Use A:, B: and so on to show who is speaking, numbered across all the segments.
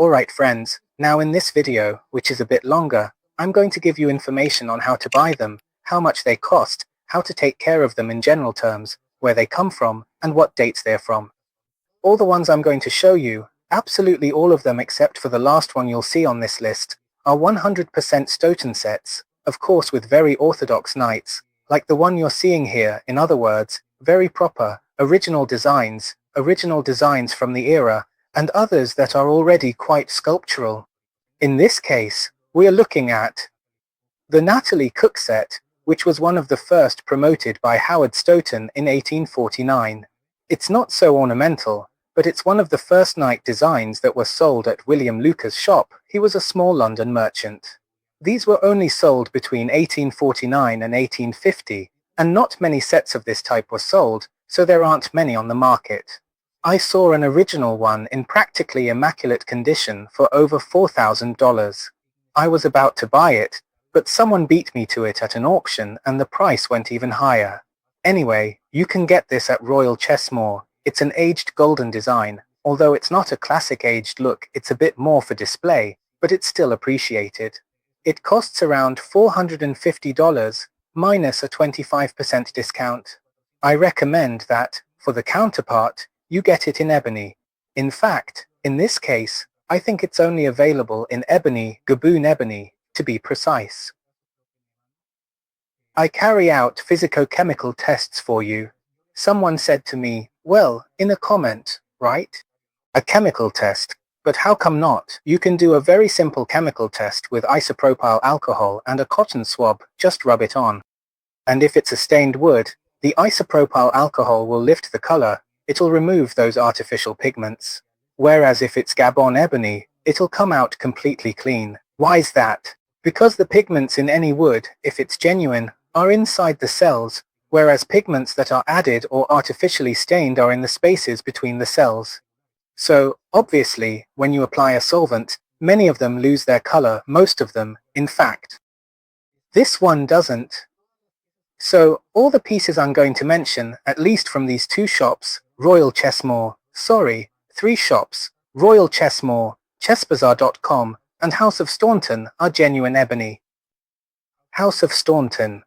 A: Alright friends, now in this video, which is a bit longer, I'm going to give you information on how to buy them, how much they cost, how to take care of them in general terms, where they come from, and what dates they're from. All the ones I'm going to show you, absolutely all of them except for the last one you'll see on this list, are 100% Staunton sets, of course with very orthodox knights, like the one you're seeing here, in other words, very proper, original designs from the era, and others that are already quite sculptural. In this case, we are looking at the Natalie Cook set, which was one of the first promoted by Howard Staunton in 1849. It's not so ornamental, but it's one of the first knight designs that were sold at William Lucas's shop. He was a small London merchant. These were only sold between 1849 and 1850, and not many sets of this type were sold, so there aren't many on the market. I saw an original one in practically immaculate condition for over $4,000. I was about to buy it, but someone beat me to it at an auction and the price went even higher. Anyway, you can get this at Royal Chessmore. It's an aged golden design. Although it's not a classic aged look, it's a bit more for display, but it's still appreciated. It costs around $450 minus a 25% discount. I recommend that, for the counterpart, you get it in ebony. In fact, in this case, I think it's only available in ebony, Gaboon ebony, to be precise. I carry out physico-chemical tests for you. Someone said to me, well, in a comment, right? A chemical test. But how come not? You can do a very simple chemical test with isopropyl alcohol and a cotton swab, just rub it on. And if it's a stained wood, the isopropyl alcohol will lift the color. It'll remove those artificial pigments. Whereas if it's Gabon ebony, it'll come out completely clean. Why's that? Because the pigments in any wood, if it's genuine, are inside the cells, whereas pigments that are added or artificially stained are in the spaces between the cells. So, obviously, when you apply a solvent, many of them lose their color, most of them, in fact. This one doesn't. So, all the pieces I'm going to mention, at least from these two shops, Royal Chessmore, sorry, three shops, Royal Chessmore, chessbazaar.com, and House of Staunton are genuine ebony. House of Staunton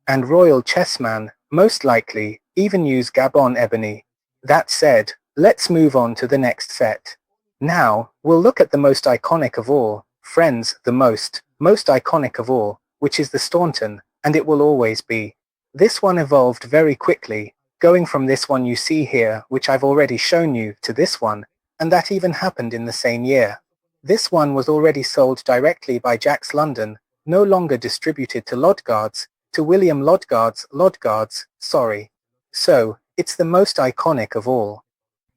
A: and Royal Chessman, most likely, even use Gabon ebony. That said, let's move on to the next set. Now, we'll look at the most iconic of all, friends, the most iconic of all, which is the Staunton, and it will always be. This one evolved very quickly, going from this one you see here, which I've already shown you, to this one, and that even happened in the same year. This one was already sold directly by Jack's London, no longer distributed to Lodgard's, to William Lodgard's, sorry. So, it's the most iconic of all.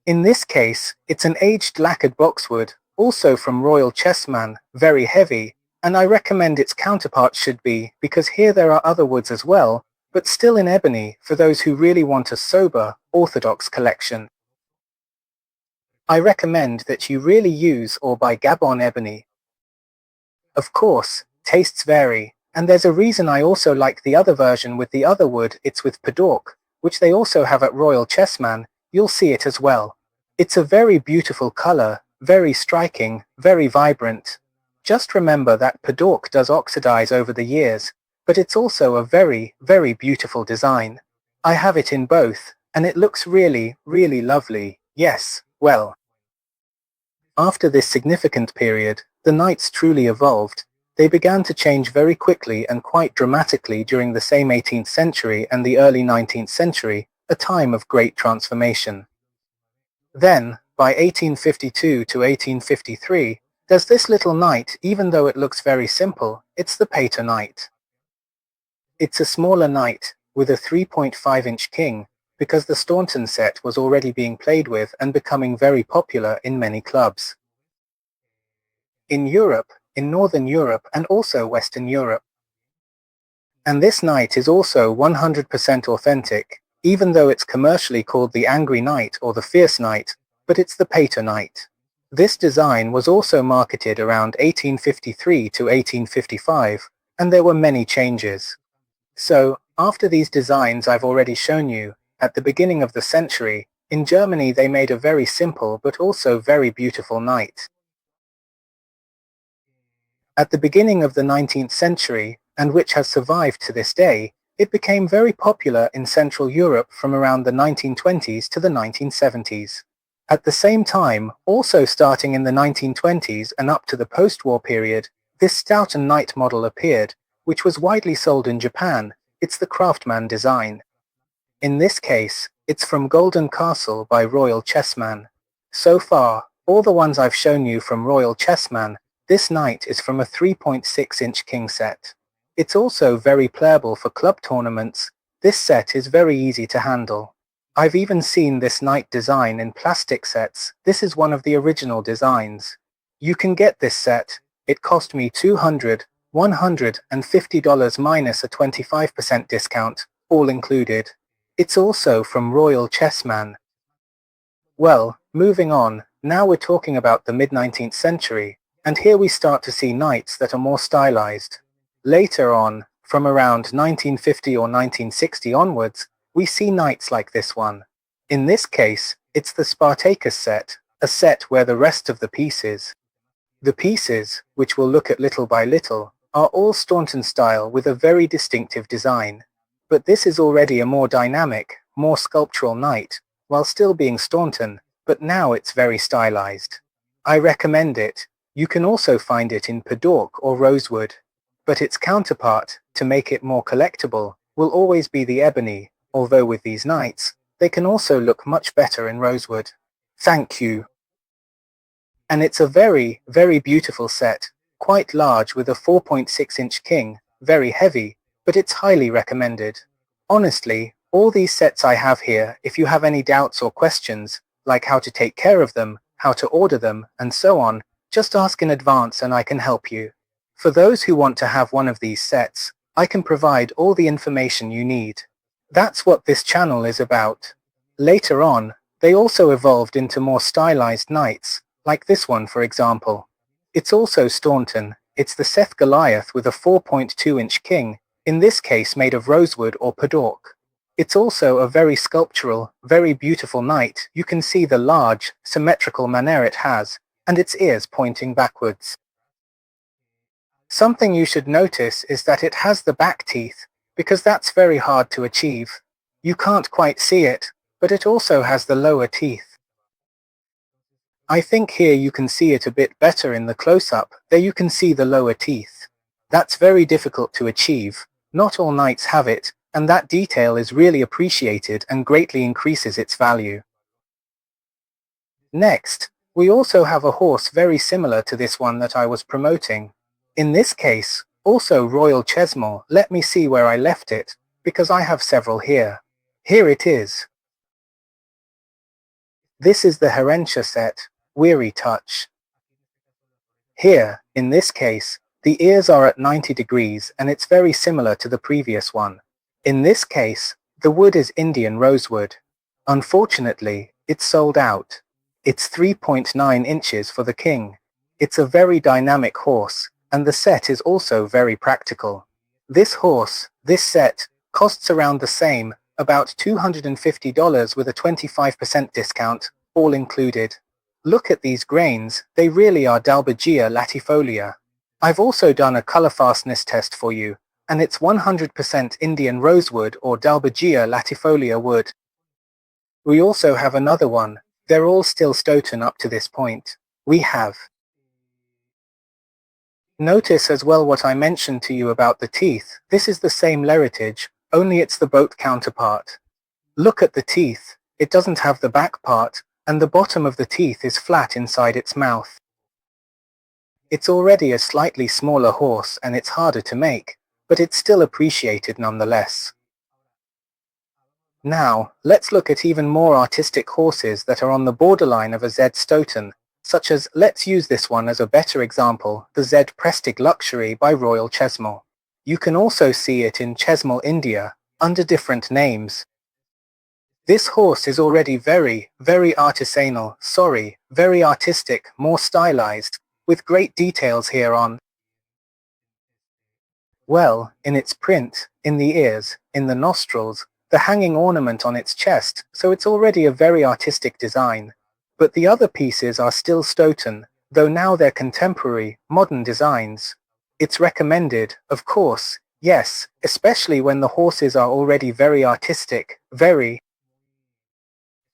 A: In this case, it's an aged lacquered boxwood, also from Royal Chessman, very heavy, and I recommend its counterpart should be, because here there are other woods as well, but still in ebony for those who really want a sober, orthodox collection. I recommend that you really use or buy Gabon ebony. Of course, tastes vary, and there's a reason I also like the other version with the other wood. It's with Padork, which they also have at Royal Chessman. You'll see it as well. It's a very beautiful color, very striking, very vibrant. Just remember that Padork does oxidize over the years, but it's also a very, very beautiful design. I have it in both, and it looks really, really lovely. Yes, well. After this significant period, the knights truly evolved. They began to change very quickly and quite dramatically during the same 18th century and the early 19th century, a time of great transformation. Then, by 1852 to 1853, there's this little knight. Even though it looks very simple, it's the Pater knight. It's a smaller knight, with a 3.5-inch king, because the Staunton set was already being played with and becoming very popular in many clubs. In Europe, in Northern Europe and also Western Europe. And this knight is also 100% authentic, even though it's commercially called the Angry Knight or the Fierce Knight, but it's the Pater knight. This design was also marketed around 1853 to 1855, and there were many changes. So, after these designs I've already shown you, at the beginning of the century, in Germany they made a very simple but also very beautiful knight. At the beginning of the 19th century, and which has survived to this day, it became very popular in Central Europe from around the 1920s to the 1970s. At the same time, also starting in the 1920s and up to the post-war period, this Staunton knight model appeared, which was widely sold in Japan. It's the Craftsman design. In this case, it's from Golden Castle by Royal Chessman. So far, all the ones I've shown you from Royal Chessman, this knight is from a 3.6-inch king set. It's also very playable for club tournaments. This set is very easy to handle. I've even seen this knight design in plastic sets. This is one of the original designs. You can get this set. It cost me $150 minus a 25% discount, all included. It's also from Royal Chessman. Well, moving on, now we're talking about the mid-19th century, and here we start to see knights that are more stylized. Later on, from around 1950 or 1960 onwards, we see knights like this one. In this case, it's the Spartacus set, a set where the rest of the pieces, which we'll look at little by little, are all Staunton style with a very distinctive design. But this is already a more dynamic, more sculptural knight, while still being Staunton, but now it's very stylized. I recommend it. You can also find it in Padork or rosewood. But its counterpart, to make it more collectible, will always be the ebony, although with these knights, they can also look much better in rosewood. Thank you. And it's a very, very beautiful set, quite large with a 4.6-inch king, very heavy, but it's highly recommended. Honestly, all these sets I have here, if you have any doubts or questions, like how to take care of them, how to order them, and so on, just ask in advance and I can help you. For those who want to have one of these sets, I can provide all the information you need. That's what this channel is about. Later on, they also evolved into more stylized knights, like this one for example. It's also Staunton. It's the Seth Goliath with a 4.2-inch king, in this case made of rosewood or Padork. It's also a very sculptural, very beautiful knight. You can see the large, symmetrical manner it has, and its ears pointing backwards. Something you should notice is that it has the back teeth, because that's very hard to achieve. You can't quite see it, but it also has the lower teeth. I think here you can see it a bit better in the close-up. There you can see the lower teeth. That's very difficult to achieve. Not all knights have it, and that detail is really appreciated and greatly increases its value. Next, we also have a horse very similar to this one that I was promoting. In this case, also Royal Chessman. Let me see where I left it, because I have several here. Here it is. This is the Herentia set, Weary Touch. Here, in this case, the ears are at 90 degrees and it's very similar to the previous one. In this case, the wood is Indian rosewood. Unfortunately, it's sold out. It's 3.9 inches for the king. It's a very dynamic horse, and the set is also very practical. This horse, this set, costs around the same, about $250 with a 25% discount, all included. Look at these grains, they really are Dalbergia latifolia. I've also done a color fastness test for you, and it's 100% Indian rosewood or Dalbergia latifolia wood. We also have another one. They're all still Staunton up to this point. We have. Notice as well what I mentioned to you about the teeth. This is the same Leritage, only it's the boat counterpart. Look at the teeth. It doesn't have the back part, and the bottom of the teeth is flat inside its mouth. It's already a slightly smaller horse and it's harder to make, but it's still appreciated nonetheless. Now, let's look at even more artistic horses that are on the borderline of a Z Staunton, such as, let's use this one as a better example, the Z Prestige Luxury by Royal Chessman. You can also see it in Chessman India, under different names. This horse is already very, very artisanal, very artistic, more stylized, with great details here on, well, in its print, in the ears, in the nostrils, the hanging ornament on its chest, so it's already a very artistic design. But the other pieces are still Staunton, though now they're contemporary, modern designs. It's recommended, of course, yes, especially when the horses are already very artistic, very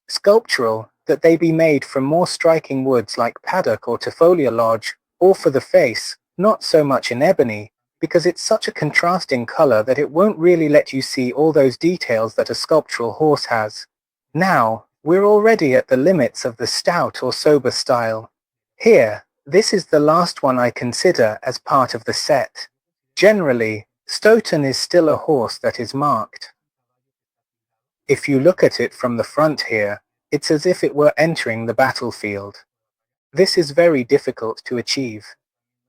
A: sculptural, that they be made from more striking woods like paddock or tafolia lodge, or for the face, not so much in ebony, because it's such a contrasting color that it won't really let you see all those details that a sculptural horse has. Now, we're already at the limits of the stout or sober style. Here, this is the last one I consider as part of the set. Generally, Staunton is still a horse that is marked. If you look at it from the front here, it's as if it were entering the battlefield. This is very difficult to achieve.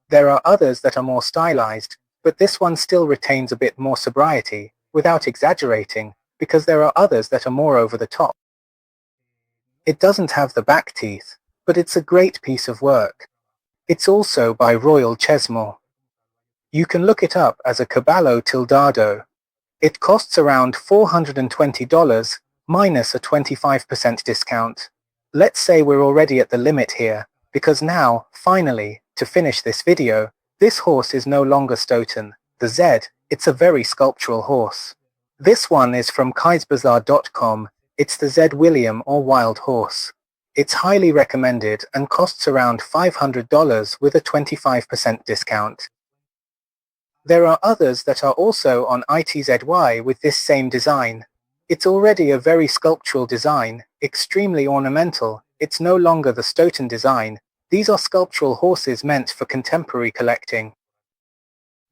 A: There are others that are more stylized, but this one still retains a bit more sobriety, without exaggerating, because there are others that are more over the top. It doesn't have the back teeth, but it's a great piece of work. It's also by Royal Chesmore. You can look it up as a Caballo Tildado. It costs around $420, minus a 25% discount. Let's say we're already at the limit here, because now, finally, to finish this video, this horse is no longer Staunton, the Z, it's a very sculptural horse. This one is from kaisbazaar.com, it's the Z William or Wild Horse. It's highly recommended and costs around $500 with a 25% discount. There are others that are also on ITZY with this same design. It's already a very sculptural design, extremely ornamental, it's no longer the Staunton design. These are sculptural horses meant for contemporary collecting.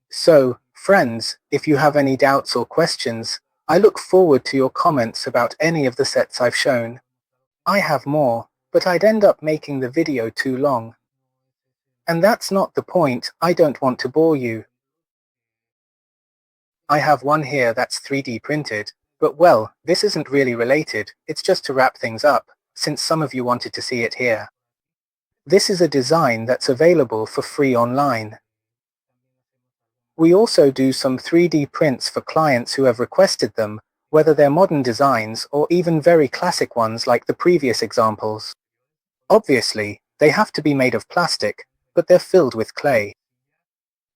A: So, friends, if you have any doubts or questions, I look forward to your comments about any of the sets I've shown. I have more, but I'd end up making the video too long. And that's not the point, I don't want to bore you. I have one here that's 3D printed, but well, this isn't really related, it's just to wrap things up, since some of you wanted to see it here. This is a design that's available for free online. We also do some 3D prints for clients who have requested them, whether they're modern designs or even very classic ones like the previous examples. Obviously, they have to be made of plastic, but they're filled with clay.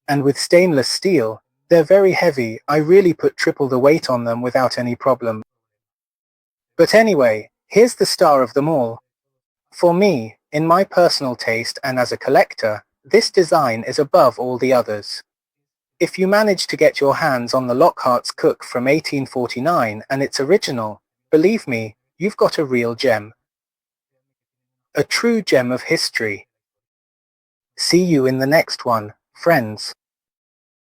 A: And with stainless steel, they're very heavy, I really put triple the weight on them without any problem. But anyway, here's the star of them all. For me, in my personal taste and as a collector, this design is above all the others. If you manage to get your hands on the Lockhart's Cook from 1849 and it's original, believe me, you've got a real gem. A true gem of history. See you in the next one, friends.